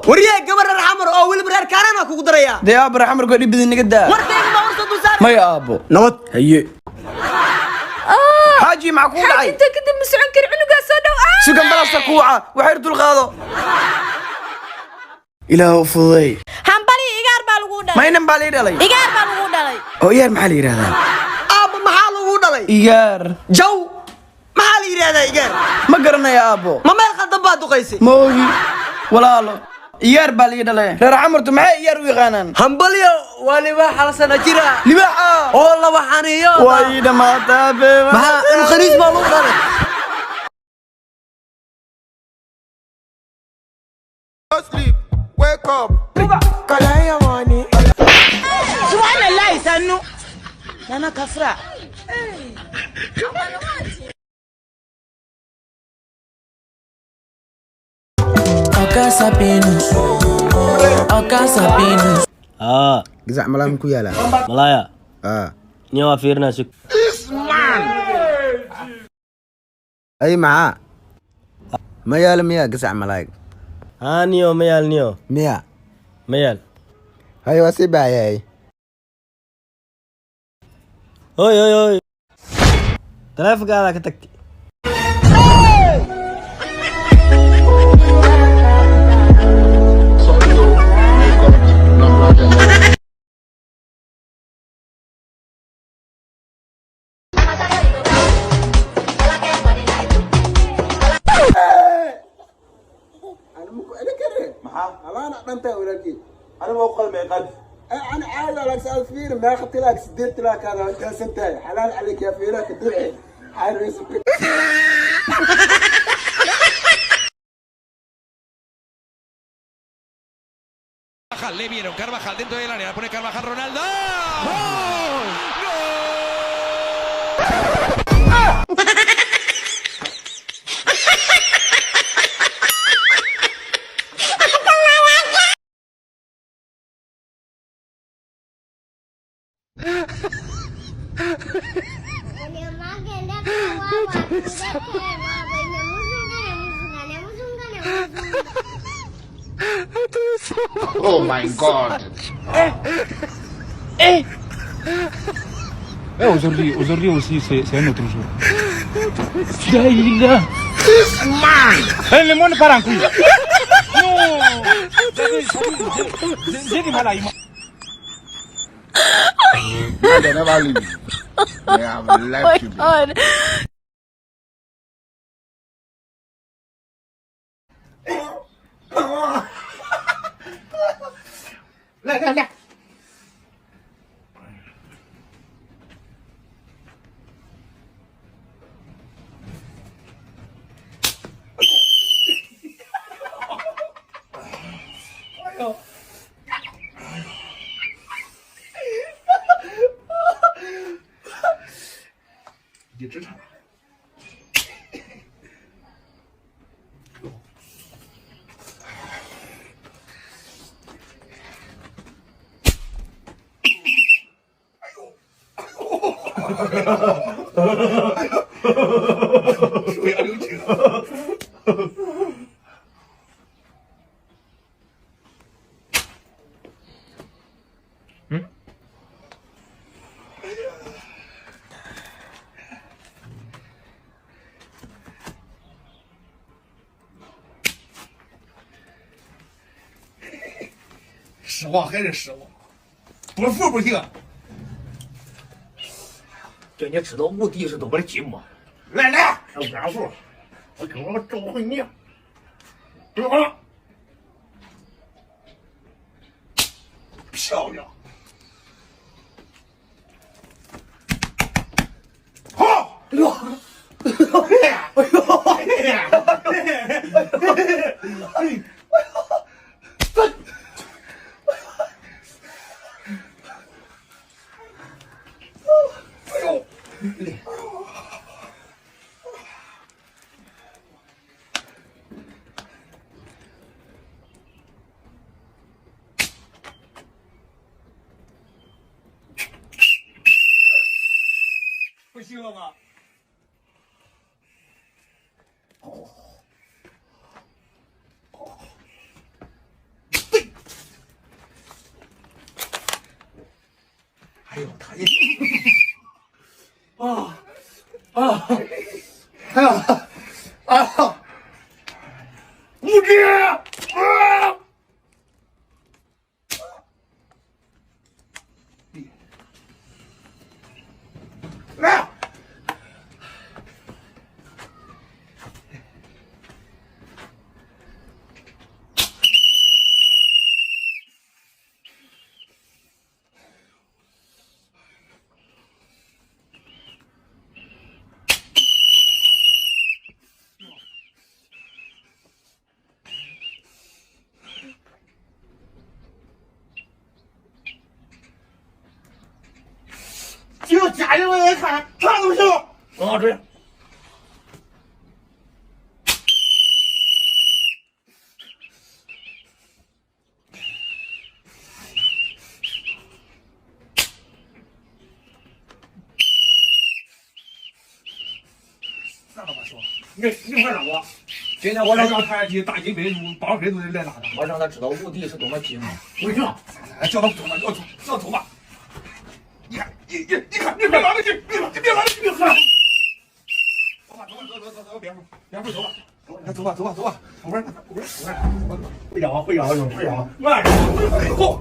وريا قبر الحمر أو البرار كان أنا كقدريا ده يا أبو الحمر قولي بدي نقدا ورتين ما وصلت وصار ما يا أبو نوت هي حاجي معقول حاجي أنت كده مسعون كرعنو قاسودو سوكن بلا سكوعة وحيرتو الغاضو إله فضي هنبالي إيجار بالغودة ما ينم بالي دالي إيجار بالغودة أو إيجار محالي هذا أبو محل وودلي إيجار جو محل هذا إيجار ما قرنا يا أبو ما يخدم بعض قيسي موي ولا له إيجار بالي دالي لا عمرتو معي إيجار ويغانن همبليو ولباح سنة جرا لباحة والله وحنيو وايد ما تابع ما الخريج ما لو Sleep, wake up. Kalaya money. Subhanallah sanu. Nana kafra. Okasapinus. Gizak malam ku ya lah. Malaya. Ah. Nyawa Firna suk. Ay maa. Mayal miya gizak malaik. Nio mayal nio. Miya. Mayal. Hay wasi bayay. Oi. Taleefankaaga ka tagtay. أنت ولكن أنا ما أقول ما يقال أنا عايز على سؤال فير ما أخذت لك سديت لك هذا جالس أنت حلال عليك يا فيرك الدعي عارف اسمك Le vieron Carvajal dentro del área, la pone Carvajal Ronaldo. ¡Gol! Oh my God! Aujourd'hui aussi, c'est un autre jour. Là. Le monde part en couille. Non. J'ai du mal à imaginer. They never leave you. They have left you. لا失望还是失望，不服不行。叫你知道目的是多么的寂寞。来，安富，我跟我召唤你。对吧？漂亮。好。哎呦！不行了吗？哎呦，他哎呀，哎呀，无敌啊！来。只有家人们来看，看都行。王老师，啥都别说，你快让我。今天我让他去大金杯，包飞都得来拉他。我让他知道无敌是多么拼啊！不行，叫他走吧，叫他走吧。你看，你看，你别拉他去，你别拉他去，别喝。走吧，别说，走吧。走吧，后边，回家，慢点，走。